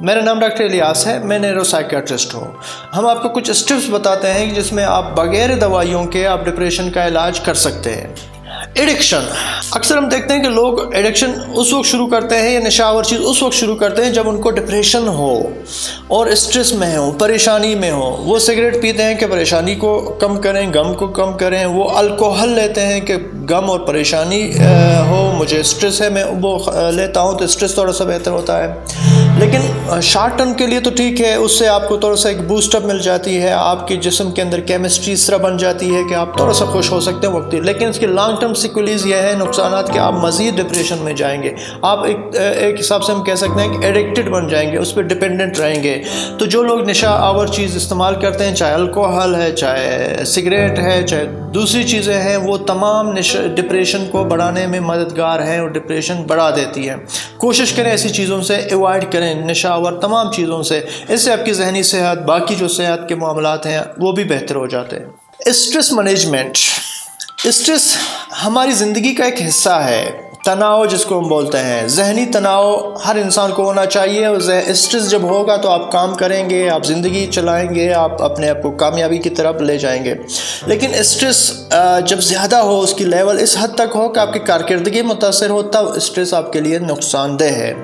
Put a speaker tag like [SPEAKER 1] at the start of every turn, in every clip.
[SPEAKER 1] मेरा नाम डॉक्टर इलियास है, मैं न्यूरोसाइकियाट्रिस्ट हूँ। हम आपको कुछ स्टेप्स बताते हैं कि जिसमें आप बगैर दवाइयों के आप डिप्रेशन का इलाज कर सकते हैं। एडिक्शन, अक्सर हम देखते हैं कि लोग एडिक्शन उस वक्त शुरू करते हैं या नशावर चीज़ उस वक्त शुरू करते हैं जब उनको डिप्रेशन हो और स्ट्रेस में हो, परेशानी में हो। वो सिगरेट पीते हैं कि परेशानी को कम करें, गम को कम करें। वो अल्कोहल लेते हैं कि गम और परेशानी हो, मुझे स्ट्रेस है, मैं वो लेता हूँ तो स्ट्रेस थोड़ा सा बेहतर होता है। लेकिन शॉर्ट टर्म के लिए तो ठीक है, उससे आपको थोड़ा सा एक बूस्टअप मिल जाती है, आपकी जिस्म के अंदर केमिस्ट्री इस तरह बन जाती है कि आप थोड़ा सा खुश हो सकते हैं वक्ती। लेकिन इसके लॉन्ग टर्म सिक्वलीज ये है, नुकसानात, कि आप मज़ीद डिप्रेशन में जाएंगे। आप एक हिसाब से हम कह सकते हैं कि एडिक्टेड बन जाएंगे, उस पर डिपेंडेंट रहेंगे। तो जो लोग नशा आवर चीज़ इस्तेमाल करते हैं, चाहे अल्कोहल है, चाहे सिगरेट है, चाहे दूसरी चीज़ें हैं, वो तमाम डिप्रेशन को बढ़ाने में मददगार हैं और डिप्रेशन बढ़ा देती है। कोशिश करें ऐसी चीज़ों से अवॉइड करें, नशावर तमाम चीज़ों से। इससे आपकी जहनी सेहत, बाकी जो सेहत के मामलात हैं, वो भी बेहतर हो जाते हैं। स्ट्रेस मैनेजमेंट, स्ट्रेस हमारी ज़िंदगी का एक हिस्सा है। तनाव जिसको हम बोलते हैं, जहनी तनाव हर इंसान को होना चाहिए। और स्ट्रेस जब होगा तो आप काम करेंगे, आप ज़िंदगी चलाएंगे, आप अपने आप को कामयाबी की तरफ ले जाएंगे। लेकिन स्ट्रेस जब ज़्यादा हो, उसकी लेवल इस हद तक हो कि आपकी कारकर्दगी मुतासर हो, तब स्ट्रेस आपके लिए नुकसानदेह है।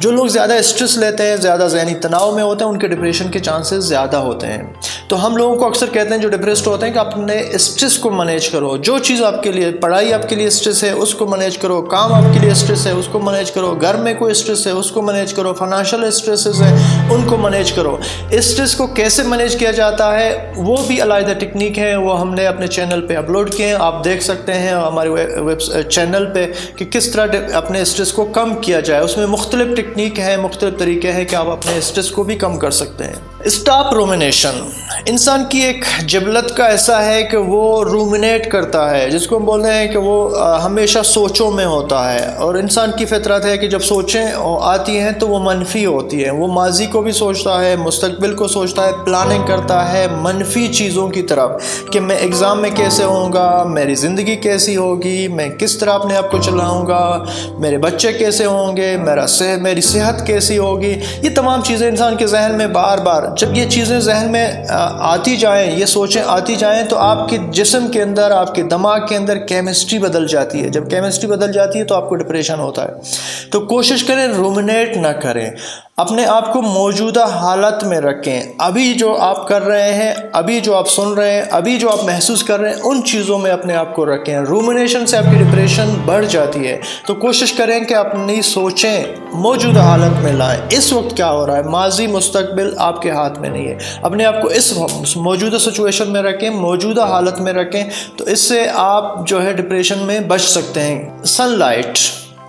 [SPEAKER 1] जो लोग ज़्यादा स्ट्रेस लेते हैं, ज़्यादा जहनी तनाव में होते हैं, उनके डिप्रेशन के चांसेस ज़्यादा होते हैं। तो हम लोगों को अक्सर कहते हैं जो डिप्रेस्ड होते हैं कि अपने स्ट्रेस को मैनेज करो। जो चीज़ आपके लिए, पढ़ाई आपके लिए स्ट्रेस है, उसको मैनेज करो। काम आपके लिए स्ट्रेस है, उसको मैनेज करो। घर में कोई स्ट्रेस है, उसको मैनेज करो। फाइनेंशियल स्ट्रेसेस है, उनको मैनेज करो। स्ट्रेस को कैसे मैनेज किया जाता है, वो भी अलग टेक्निक है, वो हमने अपने चैनल पे अपलोड किए हैं। आप देख सकते हैं हमारे वेब चैनल पे कि किस तरह अपने स्ट्रेस को कम किया जाए। उसमें मुख्तलिफ टेक्निक है, मुख्तलिफ तरीके हैं कि आप अपने स्ट्रेस को भी कम कर सकते हैं। स्टॉप रूमिनेशन, इंसान की एक जबलत का ऐसा है कि वो रूमिनेट करता है, जिसको हम बोलते हैं कि वो हमेशा सोचों में होता है। और इंसान की फितरत है कि जब सोचें आती हैं तो वो मनफी होती हैं। वो माजी को भी सोचता है, मुस्तकबिल को सोचता है, प्लानिंग करता है मनफी चीज़ों की तरफ कि मैं एग्ज़ाम में कैसे होऊंगा, मेरी ज़िंदगी कैसी होगी, मैं किस तरह अपने आप को चलाऊंगा, मेरे बच्चे कैसे होंगे, मेरी सेहत कैसी होगी। ये तमाम चीज़ें इंसान के जहन में बार बार, जब ये चीज़ें जहन में आती जाएं, ये सोचें आती जाएं, तो आपके जिस्म के अंदर, आपके दिमाग के अंदर केमिस्ट्री बदल जाती है। जब केमिस्ट्री बदल जाती है तो आपको डिप्रेशन होता है। तो कोशिश करें रूमिनेट ना करें, अपने आप को मौजूदा हालत में रखें। अभी जो आप कर रहे हैं, अभी जो आप सुन रहे हैं, अभी जो आप महसूस कर रहे हैं, उन चीज़ों में अपने आप को रखें। रूमिनेशन से आपकी डिप्रेशन बढ़ जाती है। तो कोशिश करें कि अपनी सोचें मौजूदा हालत में लाएं। इस वक्त क्या हो रहा है, माजी मुस्तकबिल आपके हाथ में नहीं है। अपने आप को इस मौजूदा सिचुएशन में रखें, मौजूदा हालत में रखें, तो इससे आप जो है डिप्रेशन में बच सकते हैं। सनलाइट,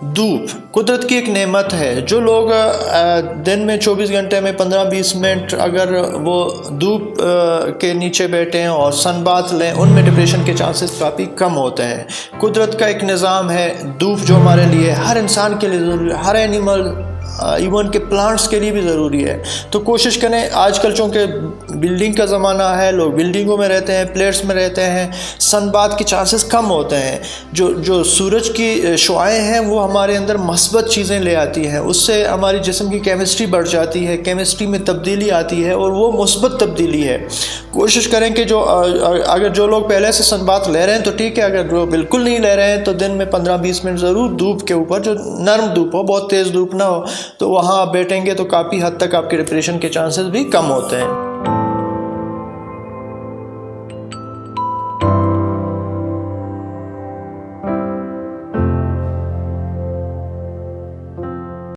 [SPEAKER 1] धूप कुदरत की एक नेमत है। जो लोग दिन में 24 घंटे में 15-20 मिनट अगर वो धूप के नीचे बैठे हैं और सन बाथ लें, उनमें डिप्रेशन के चांसेस काफ़ी कम होते हैं। कुदरत का एक निज़ाम है, धूप जो हमारे लिए, हर इंसान के लिए ज़रूरी है, हर एनिमल, इवन के प्लांट्स के लिए भी ज़रूरी है। तो कोशिश करें, आजकल चूँकि बिल्डिंग का ज़माना है, लोग बिल्डिंगों में रहते हैं, फ्लैट्स में रहते हैं, सनबाथ के चांसेस कम होते हैं। जो सूरज की शुआएँ हैं वो हमारे अंदर मस्बत चीज़ें ले आती हैं, उससे हमारी जिस्म की केमिस्ट्री बढ़ जाती है, केमिस्ट्री में तब्दीली आती है और वो मुस्बत तब्दीली है। कोशिश करें कि अगर जो लोग पहले से सनबाथ ले रहे हैं तो ठीक है, अगर वो बिल्कुल नहीं ले रहे हैं तो दिन में 15-20 मिनट ज़रूर धूप के ऊपर, जो नरम धूप हो, बहुत तेज़ धूप ना हो, तो वहाँ आप बैठेंगे तो काफ़ी हद तक आपके डिप्रेशन के चांसेस भी कम होते हैं।